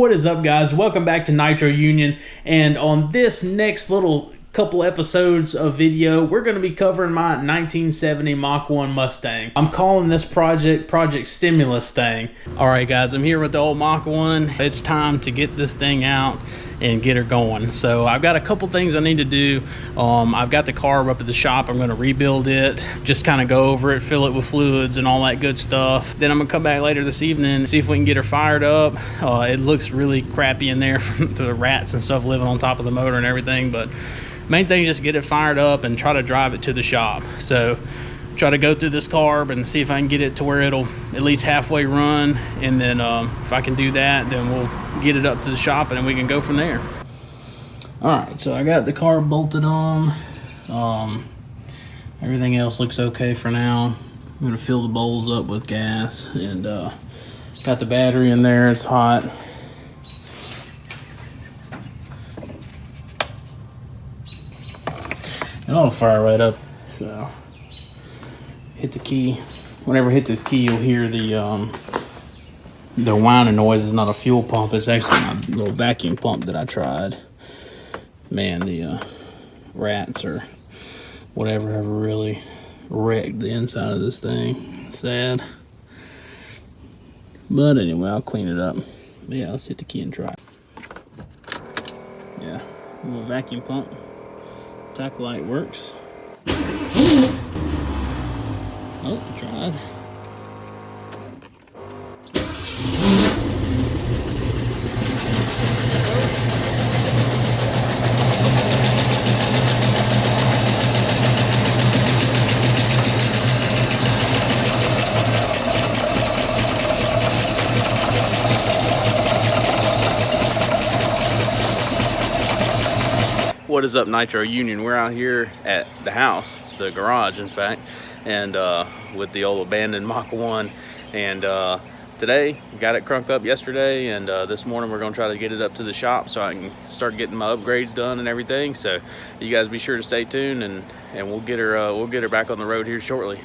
What is up, guys? Welcome back to Nitro Union, and on this next little couple episodes of video, we're going to be covering my 1970 Mach 1 Mustang. I'm calling this Project Stimulus thing. Alright guys, I'm here with the old Mach 1. It's time to get this thing out and get her going. So I've got a couple things I need to do. I've got the car up at the shop. I'm going to rebuild it, just kind of go over it, fill it with fluids and all that good stuff. Then I'm going to come back later this evening and see if we can get her fired up. It looks really crappy in there from the rats and stuff living on top of the motor and everything, but main thing is just get it fired up and try to drive it to the shop. So try to go through this carb and see if I can get it to where it'll at least halfway run, and then if I can do that, then we'll get it up to the shop and then we can go from there. Alright, so I got the carb bolted on. Everything else looks okay for now. I'm going to fill the bowls up with gas, and got the battery in there. It's hot. And I'll fire right up. So hit the key. Whenever I hit this key, you'll hear the whining noise. It's not a fuel pump. It's actually my little vacuum pump that I tried. Man, the rats or whatever have really wrecked the inside of this thing. Sad. But anyway, I'll clean it up. But yeah, let's hit the key and try. Yeah, a little vacuum pump. Tack light works. Oh, tried. What is up, Nitro Union? We're out here at the house, the garage in fact, and with the old abandoned Mach 1, and today got it crunk up yesterday, and this morning we're going to try to get it up to the shop so I can start getting my upgrades done and everything. So you guys be sure to stay tuned, and we'll get her back on the road here shortly.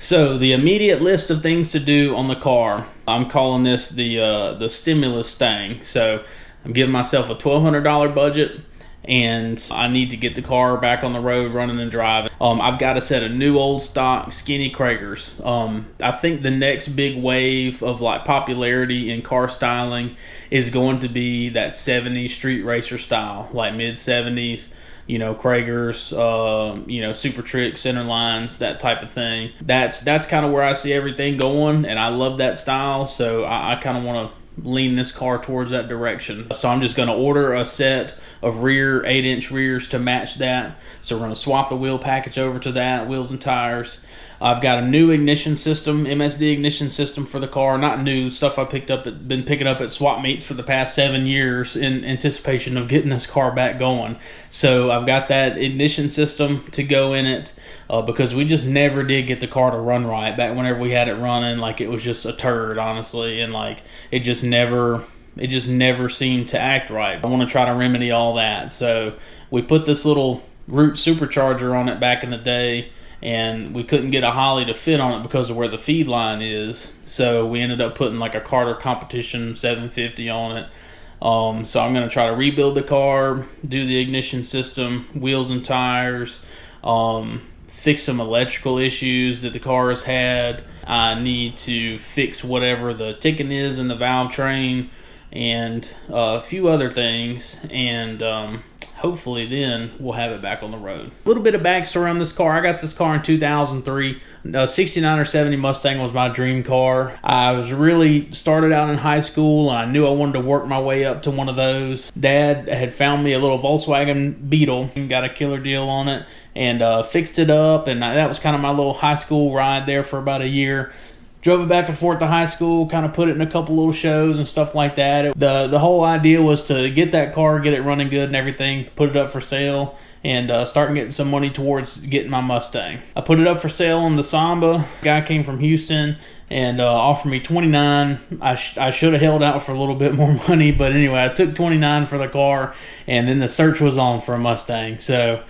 So the immediate list of things to do on the car, I'm calling this the stimulus thing. So I'm giving myself a $1,200 budget, and I need to get the car back on the road running and driving. I've got a set of new old stock skinny Kragers. I think the next big wave of like popularity in car styling is going to be that 70s street racer style, like mid 70s. Kragers, Super Trick, center lines, that type of thing. That's kind of where I see everything going, and I love that style, so I kind of want to lean this car towards that direction. So I'm just going to order a set of rear 8-inch rears to match that. So we're going to swap the wheel package over to that, wheels and tires. I've got a new ignition system, MSD ignition system for the car. Not new, stuff I been picking up at swap meets for the past 7 years in anticipation of getting this car back going. So I've got that ignition system to go in it because we just never did get the car to run right. Back whenever we had it running, like it was just a turd, honestly, and like it just never seemed to act right. I want to try to remedy all that. So we put this little Root supercharger on it back in the day, and we couldn't get a Holly to fit on it because of where the feed line is. So we ended up putting like a Carter Competition 750 on it. So I'm going to try to rebuild the car, do the ignition system, wheels and tires, fix some electrical issues that the car has had. I need to fix whatever the ticking is in the valve train, and a few other things, and hopefully then we'll have it back on the road. A little bit of backstory on this car. I got this car in 2003. 69 or 70 Mustang was my dream car. I was really started out in high school, and I knew I wanted to work my way up to one of those. Dad had found me a little Volkswagen Beetle and got a killer deal on it, and fixed it up, and that was kind of my little high school ride there for about a year. Drove it back and forth to high school, kind of put it in a couple little shows and stuff like that. The whole idea was to get that car, get it running good and everything, put it up for sale, and start getting some money towards getting my Mustang. I put it up for sale on the Samba. Guy came from Houston and offered me $29. I should have held out for a little bit more money, but anyway, I took $29 for the car, and then the search was on for a Mustang. So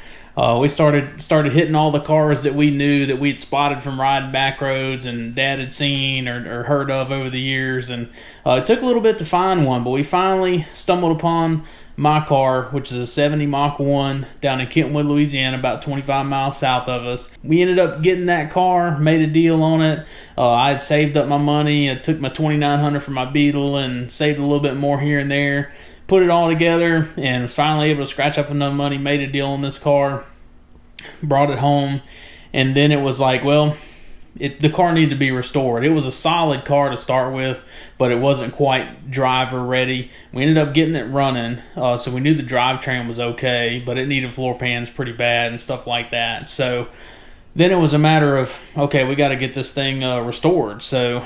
we started hitting all the cars that we knew that we'd spotted from riding back roads and Dad had seen or heard of over the years, and it took a little bit to find one, but we finally stumbled upon my car, which is a 70 Mach 1 down in Kentwood, Louisiana, about 25 miles south of us. We ended up getting that car, made a deal on it. I had saved up my money. I took my $2,900 for my Beetle and saved a little bit more here and there. Put it all together and finally able to scratch up enough money, made a deal on this car, brought it home, and then it was like, well, the car needed to be restored. It was a solid car to start with, but it wasn't quite driver ready. We ended up getting it running, so we knew the drivetrain was okay, but it needed floor pans pretty bad and stuff like that. So then it was a matter of, okay, we got to get this thing restored. So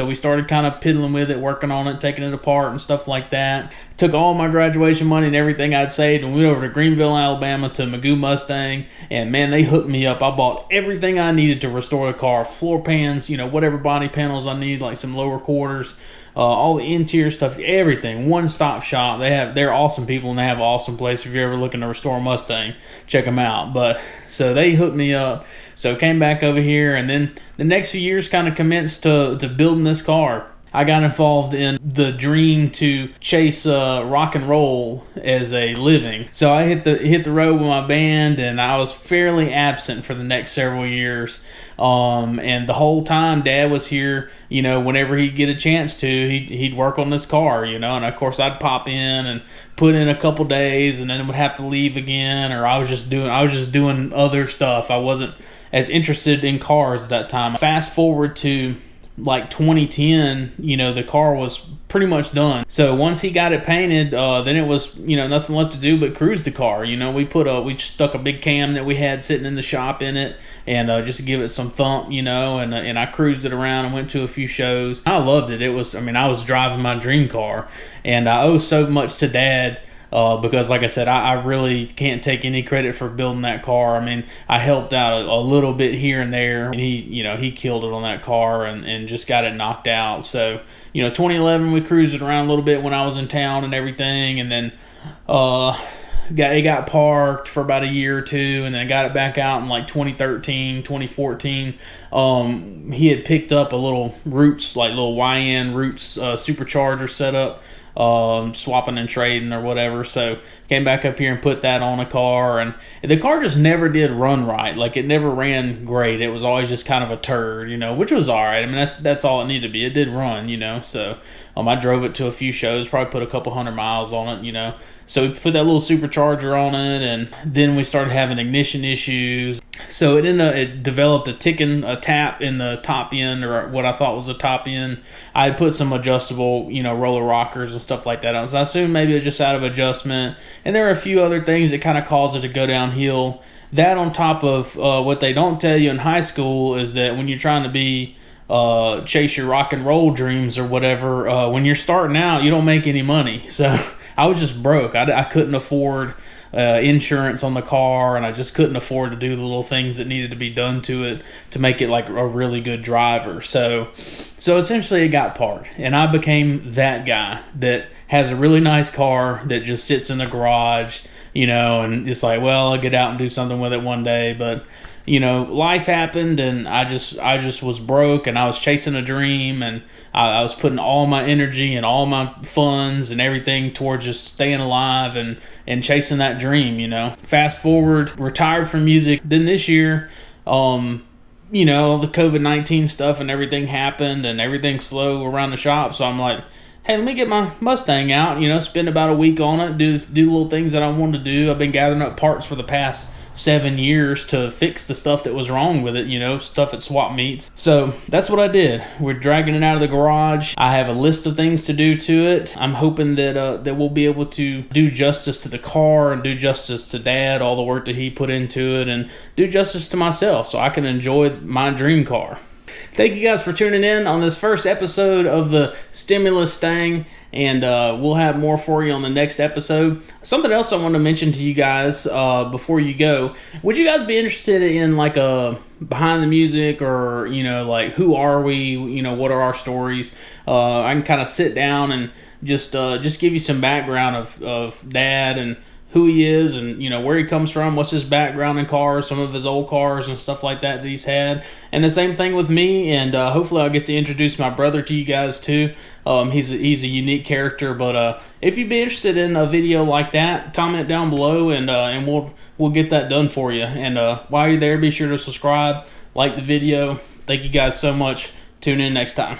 we started kind of piddling with it, working on it, taking it apart and stuff like that. Took all my graduation money and everything I'd saved and went over to Greenville, Alabama to Magoo Mustang. And man, they hooked me up. I bought everything I needed to restore the car. Floor pans, whatever body panels I need, like some lower quarters, all the interior stuff, everything. One-stop shop. They're awesome people, and they have an awesome place. If you're ever looking to restore a Mustang, check them out. But so they hooked me up. So came back over here, and then the next few years kind of commenced to building this car. I got involved in the dream to chase rock and roll as a living. So I hit the road with my band, and I was fairly absent for the next several years. And the whole time Dad was here, whenever he'd get a chance to, he'd work on this car, and of course I'd pop in and put in a couple days and then would have to leave again, or I was just doing other stuff. I wasn't as interested in cars at that time. Fast forward to like 2010, the car was pretty much done. So once he got it painted, then it was, nothing left to do but cruise the car. We stuck a big cam that we had sitting in the shop in it, and just to give it some thump, and I cruised it around and went to a few shows. I loved it. I was driving my dream car, and I owe so much to Dad. Because like I said, I really can't take any credit for building that car. I helped out a little bit here and there, and he killed it on that car and just got it knocked out. So, 2011, we cruised it around a little bit when I was in town and everything, and then it got parked for about a year or two, and then got it back out in like 2013, 2014. He had picked up a little Roots, like little YN Roots supercharger setup, swapping and trading or whatever. So came back up here and put that on a car, and the car just never did run right. Like, it never ran great. It was always just kind of a turd, you know, which was all right. I mean, that's all it needed to be. It did run, you know. So I drove it to a few shows, probably put a couple 100 miles on it, you know. So we put that little supercharger on it, and then we started having ignition issues. So it developed a tap in the top end, or what I thought was a top end. I had put some adjustable, you know, roller rockers and stuff like that on. So I assumed maybe it was just out of adjustment. And there are a few other things that kind of cause it to go downhill. That on top of what they don't tell you in high school is that when you're trying to be chase your rock and roll dreams or whatever, when you're starting out, you don't make any money. So I was just broke. I couldn't afford insurance on the car, and I just couldn't afford to do the little things that needed to be done to it to make it like a really good driver. So essentially it got parked, and I became that guy that has a really nice car that just sits in the garage, you know, and it's like, well, I'll get out and do something with it one day. But you know, life happened, and I just was broke, and I was chasing a dream, and I was putting all my energy and all my funds and everything towards just staying alive and chasing that dream, you know. Fast forward, retired from music. Then this year, you know, the COVID-19 stuff and everything happened, and everything's slow around the shop. So I'm like, hey, let me get my Mustang out, you know, spend about a week on it, do little things that I wanted to do. I've been gathering up parts for the past 7 years to fix the stuff that was wrong with it, you know, stuff at swap meets. So that's what I did. We're dragging it out of the garage. I have a list of things to do to it. I'm hoping that we'll be able to do justice to the car and do justice to Dad, all the work that he put into it, and do justice to myself so I can enjoy my dream car. Thank you guys for tuning in on this first episode of the Stimulus Stang, and we'll have more for you on the next episode. Something else I want to mention to you guys before you go. Would you guys be interested in like a behind the music, or, you know, like who are we? You know, what are our stories? I can kind of sit down and just give you some background of Dad and who he is, and, you know, where he comes from, what's his background in cars, some of his old cars and stuff like that he's had. And the same thing with me, and hopefully I'll get to introduce my brother to you guys too. He's a unique character, but if you'd be interested in a video like that, comment down below, and we'll get that done for you. And while you're there, be sure to subscribe, like the video. Thank you guys so much. Tune in next time.